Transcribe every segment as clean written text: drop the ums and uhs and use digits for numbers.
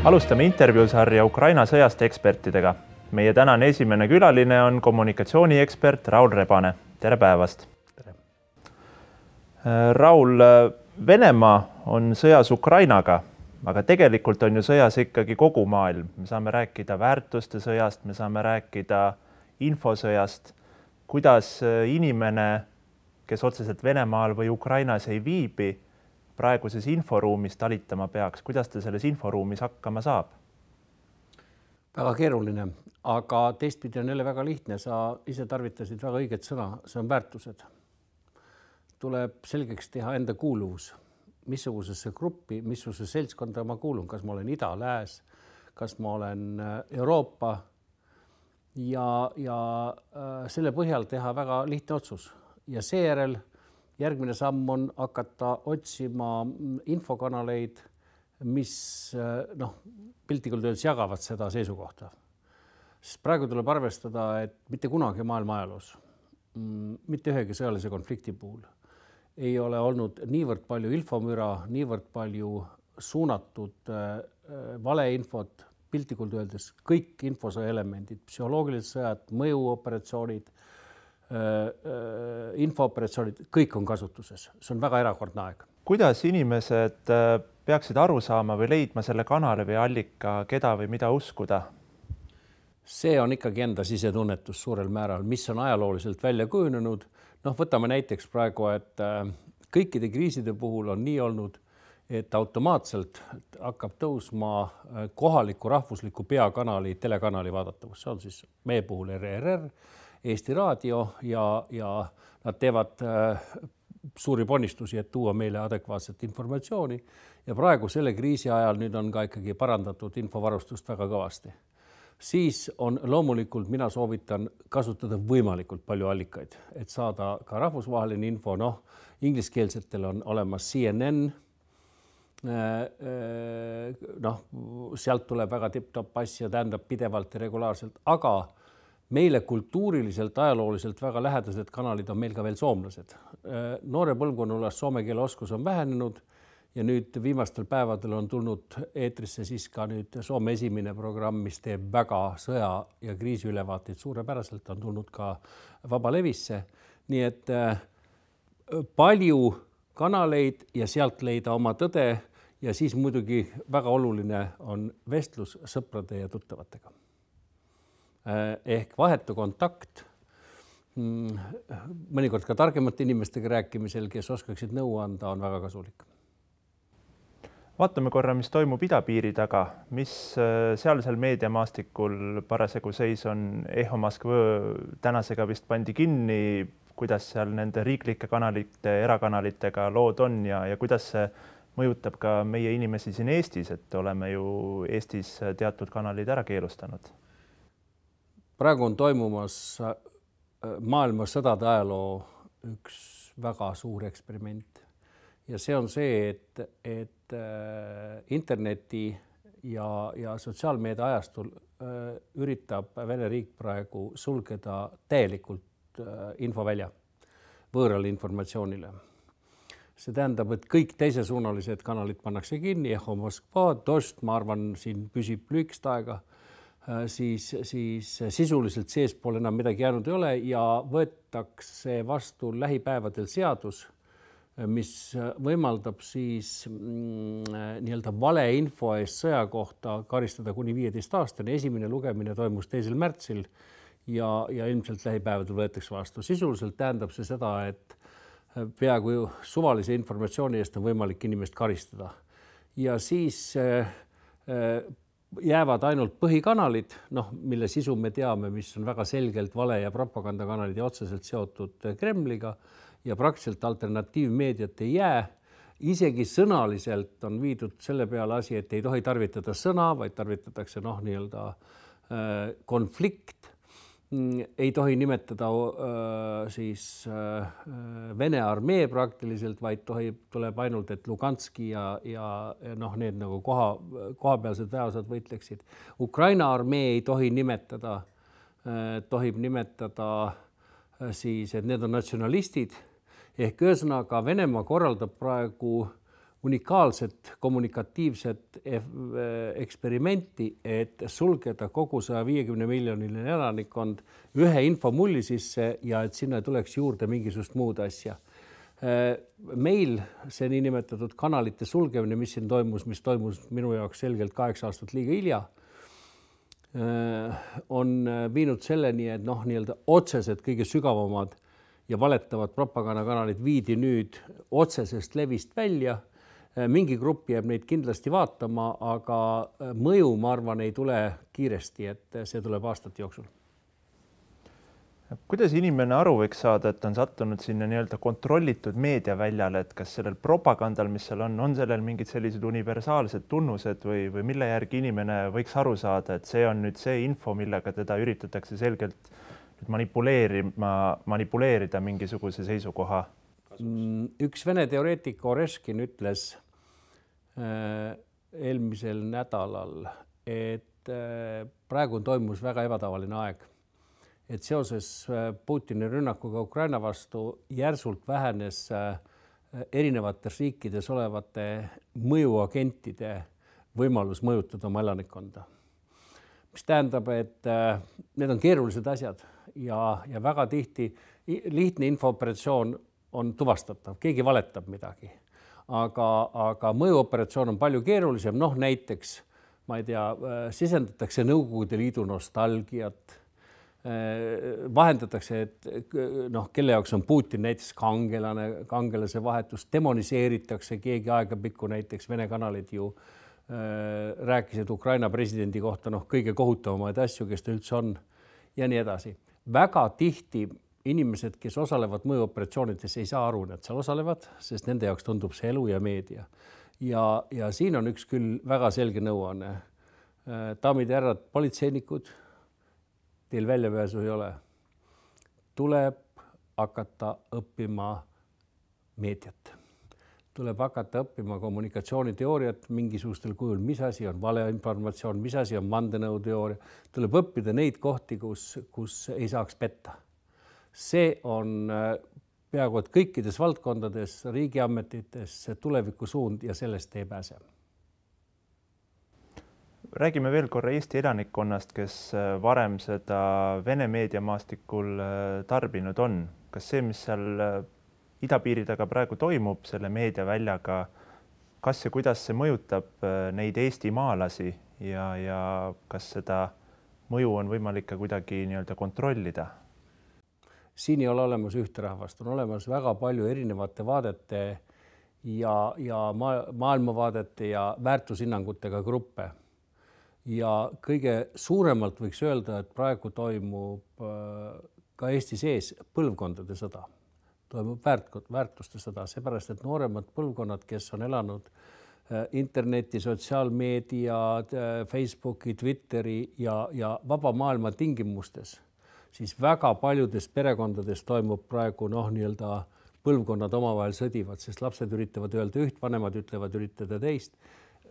Alustame intervjuusarja Ukraina sõjast ekspertidega. Meie tänane esimene külaline on kommunikatsiooniekspert Raul Rebane. Tere päevast! Tere. Raul, Venemaa on sõjas Ukrainaga, aga tegelikult on ju sõjas ikkagi kogu maailm. Me saame rääkida väärtuste sõjast, me saame rääkida infosõjast. Kuidas inimene, kes otseselt Venemaal või Ukrainas ei viibi, praeguses inforuumis talitama peaks? Kuidas ta selles inforuumis hakkama saab? Väga keeruline, aga teistpidi on jälle väga lihtne. Sa ise tarvitasid väga õiget sõna, see on väärtused. Tuleb selgeks teha enda kuuluvus, missugusesse gruppi, missuguse seltskonda ma kuulun. Kas ma olen ida, lääs, kas ma olen Euroopa ja selle põhjal teha väga lihtne otsus. Ja seejärel järgmine samm on hakata otsima infokanaleid, mis piltlikult öeldes jagavad seda seisukohta. Sest praegu tuleb arvestada, et mitte kunagi maailma ajaloos, mitte ühegi sõjalise konflikti puhul ei ole olnud niivõrd palju infomüra, niivõrd palju suunatud valeinfot, piltlikult öeldes kõik infosõja elemendid, psühholoogilised sõjad, mõjuoperatsioonid, infooperatsioonid, kõik on kasutuses. See on väga erakordne aeg. Kuidas inimesed peaksid aru saama või leidma selle kanali või allika, keda või mida uskuda? See on ikkagi enda sisetunnetus suurel määral, mis on ajalooliselt välja kujunenud. Võtame näiteks praegu, et kõikide kriiside puhul on nii olnud, et automaatselt hakkab tõusma kohaliku rahvusliku peakanali, telekanali vaadatavus. See on siis meie puhul RRR, Eesti Raadio ja nad teevad suuri ponnistusi, et tuua meile adekvaatset informatsiooni. Ja praegu selle kriisi ajal nüüd on ka ikkagi parandatud infovarustust väga kõvasti. Siis on loomulikult, mina soovitan kasutada võimalikult palju allikaid, et saada ka rahvusvaheline info. Ingliskeelsetel on olemas CNN, sealt tuleb väga tipp-topp asja, tähendab pidevalt ja regulaarselt, aga meile kultuuriliselt, ajalooliselt väga lähedased kanalid on meil ka veel soomlased. Noore põlvkonnas soome keele oskus on vähenenud ja nüüd viimastel päevadel on tulnud eetrisse siis ka nüüd Soome esimene programm, mis teeb väga sõja- ja kriisiülevaateid suurepäraselt, on tulnud ka vabalevisse. Nii et palju kanaleid ja sealt leida oma tõde ja siis muidugi väga oluline on vestlus sõprade ja tuttavatega. Ehk vahetu kontakt, mõnikord ka targemate inimestega rääkimisel, kes oskaksid nõu anda, on väga kasulik. Vaatame korra, mis toimub idapiiri taga. Mis sealsel meediamaastikul parasjagu seis on? Eho Moskva tänasega vist pandi kinni. Kuidas seal nende riiklike kanalite, erakanalitega lood on ja kuidas see mõjutab ka meie inimesi siin Eestis, et oleme ju Eestis teatud kanalid ära keelustanud? Praegu on toimumas maailma sõdade ajaloo üks väga suur eksperiment ja see on see, et interneti ja sotsiaalmeedia ajastul üritab Vene riik praegu sulgeda täielikult infovälja võõrale informatsioonile. See tähendab, et kõik teisesuunalised kanalid pannakse kinni, Eho Moskva, Dost, ma arvan, siin püsib lühikest aega, siis sisuliselt seespool enam midagi jäänud ei ole ja võetakse vastu lähipäevadel seadus, mis võimaldab siis nii-öelda valeinfo eest sõja kohta karistada kuni 15 aastani. Esimene lugemine toimus 2. märtsil ja ilmselt lähipäevadel võetakse vastu. Sisuliselt tähendab see seda, et peaaegu suvalise informatsiooni eest on võimalik inimest karistada. Ja siis jäävad ainult põhikanalid, mille sisu me teame, mis on väga selgelt vale- ja propagandakanalid ja otseselt seotud Kremliga ja praktiliselt alternatiivmeediat ei jää. Isegi sõnaliselt on viidud selle peale asi, et ei tohi tarvitada sõna, vaid tarvitatakse nii-öelda konflikt. Ei tohi nimetada siis Vene armee praktiliselt, vaid tuleb ainult, et Luganski ja need nagu kohapealsed väeosad võitleksid. Ukraina armee ei tohi nimetada, tohib nimetada siis, et need on natsionalistid. Ehk ühesõnaga Venemaa korraldab praegu unikaalset kommunikatiivset eksperimenti, et sulgeda kogu 150 miljoniline elanikkond ühe infomulli sisse ja et sinna tuleks juurde mingisugust muud asja. Meil see niinimetatud kanalite sulgemine, mis siin toimus, mis toimus minu jaoks selgelt 8 aastat liiga hilja, on viinud selleni, et nii-öelda otsesed kõige sügavamad ja valetavad propagandakanalid viidi nüüd otsesest levist välja. Mingi grupp jääb neid kindlasti vaatama, aga mõju, ma arvan, ei tule kiiresti, et see tuleb aastate jooksul. Kuidas inimene aru võiks saada, et on sattunud sinna nii-öelda kontrollitud meediaväljale, et kas sellel propagandal, mis seal on sellel mingid sellised universaalsed tunnused või mille järgi inimene võiks aru saada, et see on nüüd see info, millega teda üritatakse selgelt manipuleerida mingisuguse seisukoha? Üks Vene teoreetik Oreškin ütles eelmisel nädalal, et praegu toimus väga ebatavaline aeg, et seoses Putini rünnakuga Ukraina vastu järsult vähenes erinevates riikides olevate mõjuagentide võimalus mõjutada oma elanikkonda. Mis tähendab, et need on keerulised asjad ja väga tihti lihtne infooperatsioon on tuvastatav, keegi valetab midagi, aga mõjuoperatsioon on palju keerulisem. Näiteks, ma ei tea, sisendatakse Nõukogude Liidu nostalgiat, vahendatakse, et kelle jaoks on Putin näiteks kangelase vahetus, demoniseeritakse keegi aegapikku, näiteks Vene kanalid ju rääkisid Ukraina presidendi kohta kõige kohutavamaid asju, kes ta üldse on ja nii edasi. Väga tihti inimesed, kes osalevad mõjuoperatsioonides, ei saa aru, et seal osalevad, sest nende jaoks tundub see elu ja meedia. Ja siin on üks küll väga selge nõuanne. Daamid ja härrad, politseinikud, teil väljapääsu ei ole. Tuleb hakata õppima meediat. Tuleb hakata õppima kommunikatsiooniteooriat mingisugustel kujul, mis asi on valeinformatsioon, mis asi on vandenõuteooria. Tuleb õppida neid kohti, kus ei saaks petta. See on peaaegu et kõikides valdkondades, riigiametites tulevikusuund ja sellest ei pääse. Räägime veel korra Eesti elanikkonnast, kes varem seda Vene meediamaastikul tarbinud on. Kas see, mis seal idapiiri taga praegu toimub selle meediaväljaga, kas ja kuidas see mõjutab neid Eesti maalasi ja kas seda mõju on võimalik ka kuidagi nii-öelda kontrollida? Siin ei ole olemas ühte rahvast, on olemas väga palju erinevate vaadete ja maailmavaadete ja väärtushinnangutega gruppe. Ja kõige suuremalt võiks öelda, et praegu toimub ka Eesti sees põlvkondade sõda. Toimub väärtuste sõda, seepärast, et nooremad põlvkonnad, kes on elanud interneti, sotsiaalmeedia, Facebooki, Twitteri ja vaba maailma tingimustes, siis väga paljudes perekondades toimub praegu nii-öelda põlvkonnad omavahel sõdivad, sest lapsed üritavad öelda üht, vanemad ütlevad üritada teist.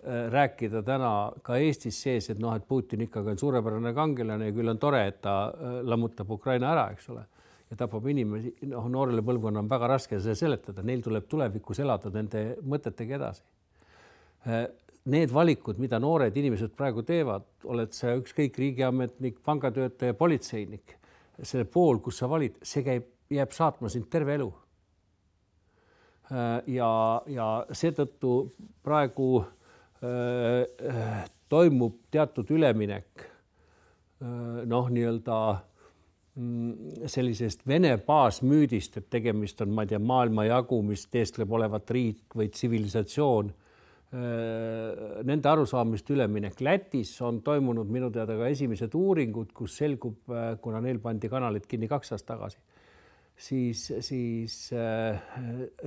Rääkida täna ka Eestis sees, et Putin ikkagi on suurepärane kangelane ja küll on tore, et ta lammutab Ukraina ära, eks ole, ja tapab inimesi. Noorele põlvkonna on väga raske see seletada, neil tuleb tulevikus elada nende mõtetega edasi. Need valikud, mida noored inimesed praegu teevad, oled sa ükskõik riigiametnik, pangatöötaja, politseinik, selle pool, kus sa valid, see jääb saatma sind terve elu. Ja seetõttu praegu toimub teatud üleminek nii-öelda sellisest Vene baasmüüdist, et tegemist on, ma ei tea, maailmajagu, mis teeskleb olevat riik või tsivilisatsioon. Nende arusaamist üleminek. Lätis on toimunud minu teada ka esimesed uuringud, kus selgub, kuna neil pandi kanalid kinni 2 aastat tagasi, siis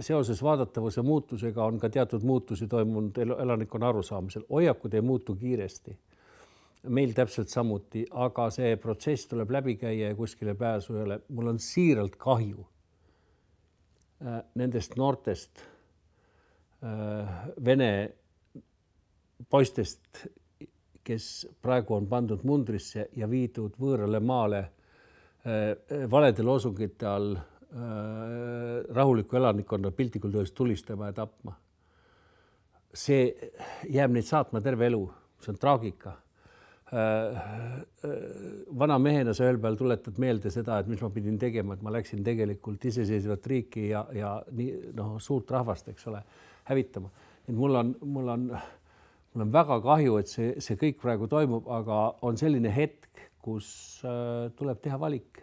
seoses vaadatavuse muutusega on ka teatud muutusi toimunud elanikkonna arusaamisel. Hoiakud ei muutu kiiresti. Meil täpselt samuti, aga see protsess tuleb läbi käia ja kuskile pääsu ei ole. Mul on siiralt kahju nendest noortest Vene poistest, kes praegu on pandud mundrisse ja viidud võõrale maale valede loosungite all rahuliku elanikkonna piltlikult öeldes tulistama ja tapma. see jääb neid saatma terve elu, see on traagika. Vana mehena sa ühel päeval tuletad meelde seda, et mis ma pidin tegema, et ma läksin tegelikult iseseisvat riiki ja nii, suurt rahvast, eks ole, hävitama. Et mul on väga kahju, et see kõik praegu toimub, aga on selline hetk, kus tuleb teha valik,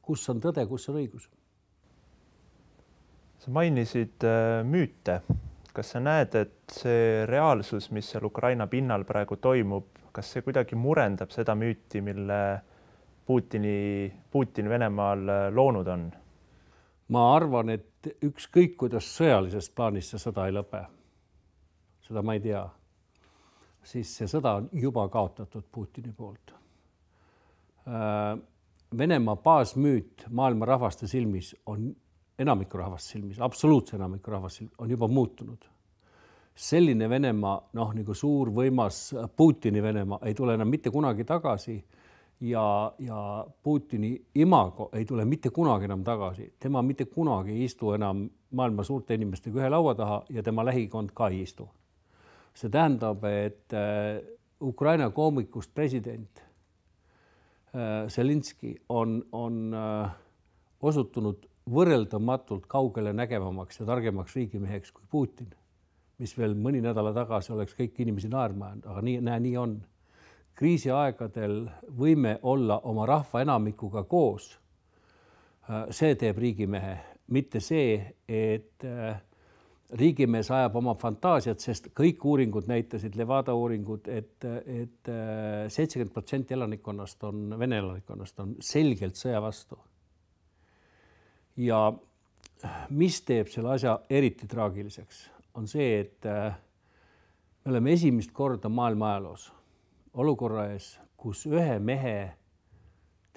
kus on tõde, kus on õigus. Sa mainisid müüte. Kas sa näed, et see reaalsus, mis seal Ukraina pinnal praegu toimub, kas see kuidagi murendab seda müüti, mille Putin Venemaal loonud on? Ma arvan, et ükskõik, kuidas sõjalisest plaanist see sõda ei lõpe, seda ma ei tea, siis see sõda on juba kaotatud Putini poolt. Venemaa baasmüüt maailma rahvaste silmis on enamiku rahvast silmis, absoluutse enamiku rahvast silmis on juba muutunud. Selline Venemaa, nagu suur võimas Putini Venemaa ei tule enam mitte kunagi tagasi ja Putini imago ei tule mitte kunagi enam tagasi. Tema mitte kunagi ei istu enam maailma suurte inimestega ühe laua taha ja tema lähikond ka ei istu. See tähendab, et Ukraina koomikust president Zelenski on osutunud võrreldamatult kaugele nägevamaks ja targemaks riigimeheks kui Putin, mis veel mõni nädala tagasi oleks kõik inimesi naerma, aga nii on. Kriisi aegadel võime olla oma rahva enamikuga koos. See teeb riigimehe, mitte see, et riigimees ajab oma fantaasiat, sest kõik uuringud näitasid, Levada uuringud, et 70% elanikkonnast on, Vene elanikkonnast on selgelt sõja vastu. Ja mis teeb selle asja eriti traagiliseks, on see, et me oleme esimest korda maailma ajaloos olukorra ees, kus ühe mehe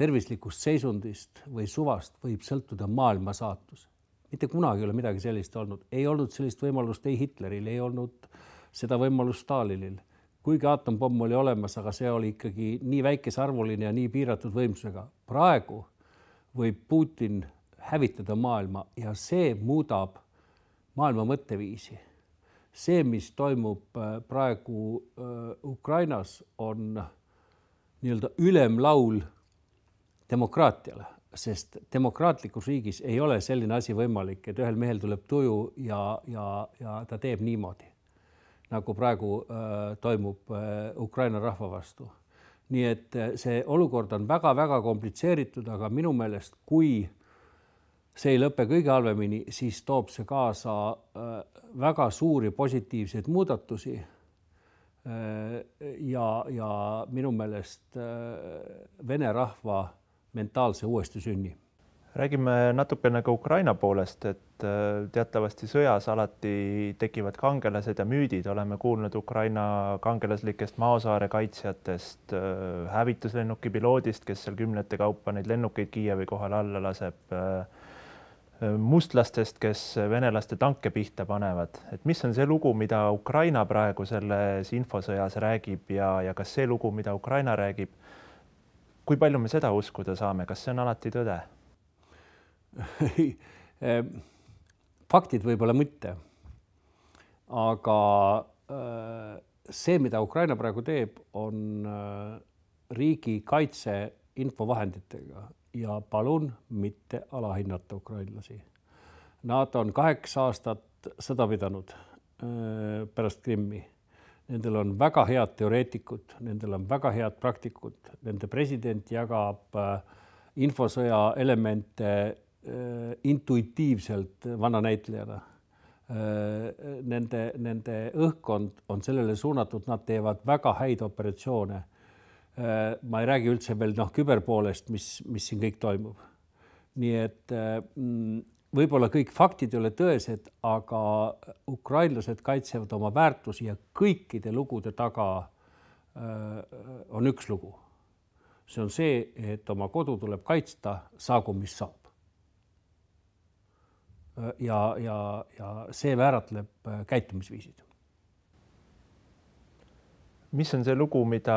tervislikust seisundist või suvast võib sõltuda maailma saatus. Mitte kunagi ei ole midagi sellist olnud. Ei olnud sellist võimalust ei Hitleril, ei olnud seda võimalust Stalinil. Kuigi aatompomm oli olemas, aga see oli ikkagi nii väikesarvuline ja nii piiratud võimsusega. Praegu võib Putin hävitada maailma ja see muudab maailma mõtteviisi. See, mis toimub praegu Ukrainas, on nii-öelda ülemlaul demokraatiale, sest demokraatlikus riigis ei ole selline asi võimalik, et ühel mehel tuleb tuju ja ta teeb niimoodi, nagu praegu toimub Ukraina rahva vastu. Nii et see olukord on väga-väga komplitseeritud, aga minu meelest, kui see ei lõpe kõige halvemini, siis toob see kaasa väga suuri positiivseid muudatusi ja minu meelest Vene rahva mentaalse uuesti sünni. Räägime natukene ka Ukraina poolest, et teatavasti sõjas alati tekivad kangelased ja müüdid. Oleme kuulnud Ukraina kangelaslikest Maasaare kaitsjatest, hävituslennuki piloodist, kes seal kümnete kaupa neid lennukeid Kiievi kohal alla laseb, mustlastest, kes venelaste tanke pihta panevad. Et mis on see lugu, mida Ukraina praegu selles infosõjas räägib ja kas see lugu, mida Ukraina räägib, kui palju me seda uskuda saame? Kas see on alati tõde? Faktid võib-olla mitte. Aga see, mida Ukraina praegu teeb, on riigi kaitse infovahenditega ja palun mitte alahinnata ukrainlasi. Nad on 8 aastat sõda pidanud pärast Krimmi. Nendel on väga head teoreetikud, nendel on väga head praktikud. Nende president jagab infosõja elemente intuitiivselt vana näitlejana. Nende õhkkond on sellele suunatud, nad teevad väga häid operatsioone. Ma ei räägi üldse veel küberpoolest, mis siin kõik toimub. Nii et võib-olla kõik faktid ei ole tõesed, aga ukrainlased kaitsevad oma väärtusi ja kõikide lugude taga on üks lugu. See on see, et oma kodu tuleb kaitsta, saagu mis saab. Ja see määratleb käitumisviisid. Mis on see lugu, mida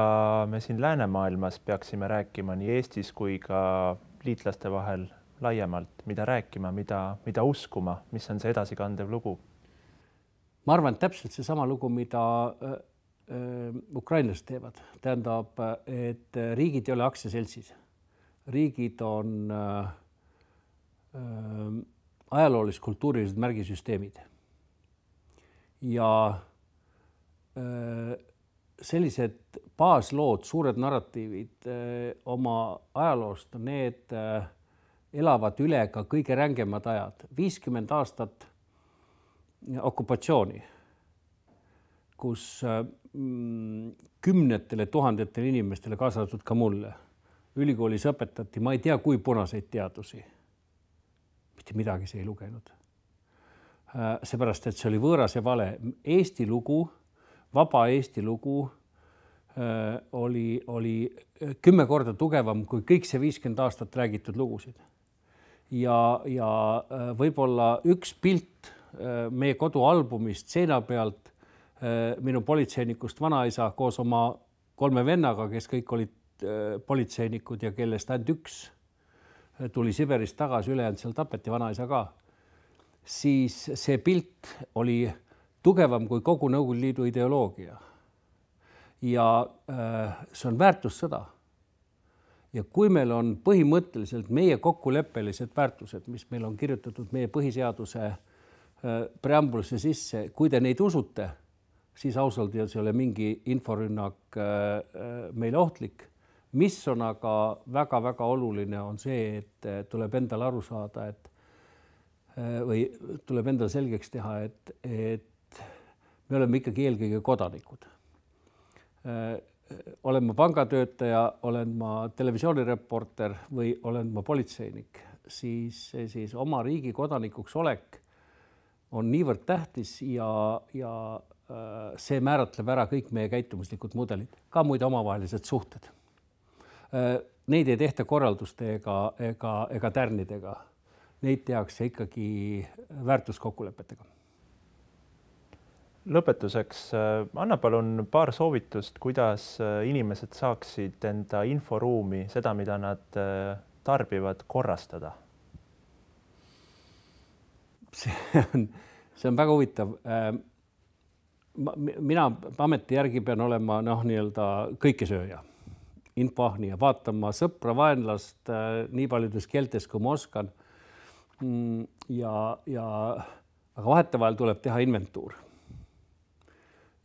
me siin läänemaailmas peaksime rääkima nii Eestis kui ka liitlaste vahel laiemalt, mida rääkima, mida uskuma, mis on see edasikandev lugu? ma arvan, et täpselt seesama lugu, mida ukrainlased teevad. Tähendab, et riigid ei ole aktsiaseltsid. Riigid on ajaloolised kultuurilised märgisüsteemid. Ja sellised baaslood, suured narratiivid oma ajaloost on need elavad üle ka kõige rängemad ajad. 50 aastat okupatsiooni, kus kümnetele tuhandetele inimestele, kaasa arvatud ka mulle, ülikoolis õpetati, ma ei tea, kui punaseid teadusi. Mitte midagi see ei lugenud. Seepärast, et see oli võõras ja vale. Eesti lugu, vaba Eesti lugu oli 10 korda tugevam kui kõik see 50 aastat räägitud lugusid. Ja võib-olla üks pilt meie kodualbumist seina pealt minu politseinikust vanaisa koos oma 3 vennaga, kes kõik olid politseinikud ja kellest ainult üks tuli Siberist tagasi, ülejäänud seal tapeti, vanaisa ka, siis see pilt oli tugevam kui kogu Nõukogude Liidu ideoloogia. Ja see on väärtussõda. Ja kui meil on põhimõtteliselt meie kokkuleppelised väärtused, mis meil on kirjutatud meie põhiseaduse preambulisse sisse, kui te neid usute, siis ausalt öeldes ei ole mingi inforünnak meile ohtlik. Mis on aga väga-väga oluline on see, et tuleb endale aru saada, või tuleb endale selgeks teha, et me oleme ikkagi eelkõige kodanikud. Olen ma pangatöötaja, olen ma televisioonireporter või olen ma politseinik, siis oma riigi kodanikuks olek on niivõrd tähtis ja see määratleb ära kõik meie käitumuslikud mudelid, ka muide omavahelised suhted. Neid ei tehta korralduste ega tärnidega. Neid tehakse ikkagi väärtuskokkulepetega. Lõpetuseks, anna palun paar soovitust, kuidas inimesed saaksid enda inforuumi, seda, mida nad tarbivad, korrastada? See on väga huvitav. Mina ameti järgi pean olema kõikesööja, infoahnija, vaatama sõpra, vaenlast nii paljudes keeltes, kui ma oskan. Aga vahetevahel tuleb teha inventuur.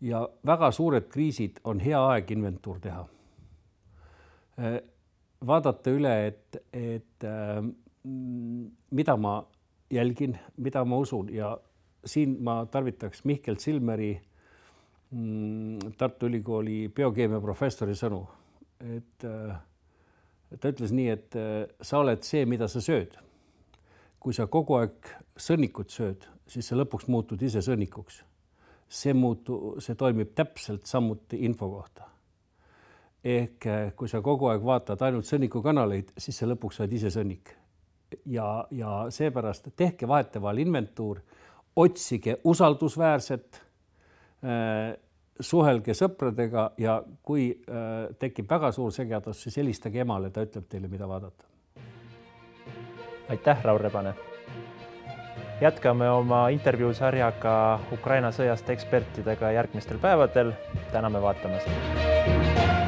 Ja väga suured kriisid on hea aeg inventuur teha. Vaadata üle, et mida ma jälgin, mida ma usun ja siin ma tarvitaks Mihkel Silmeri, Tartu Ülikooli biokeemia professori sõnu. Ta ütles nii, et sa oled see, mida sa sööd. Kui sa kogu aeg sõnnikut sööd, siis sa lõpuks muutud ise sõnnikuks. See toimib täpselt samuti info kohta. Ehk kui sa kogu aeg vaatad ainult sõnnikukanaleid, siis sa lõpuks oled ise sõnnik. Ja seepärast tehke vahetevahel inventuur, otsige usaldusväärset, suhelge sõpradega ja kui tekib väga suur segadus, siis helistage emale, ta ütleb teile, mida vaadata. Aitäh, Raul Rebane! Jätkame oma intervjuusarjaga Ukraina sõjast ekspertidega järgmistel päevadel. Täname vaatamast!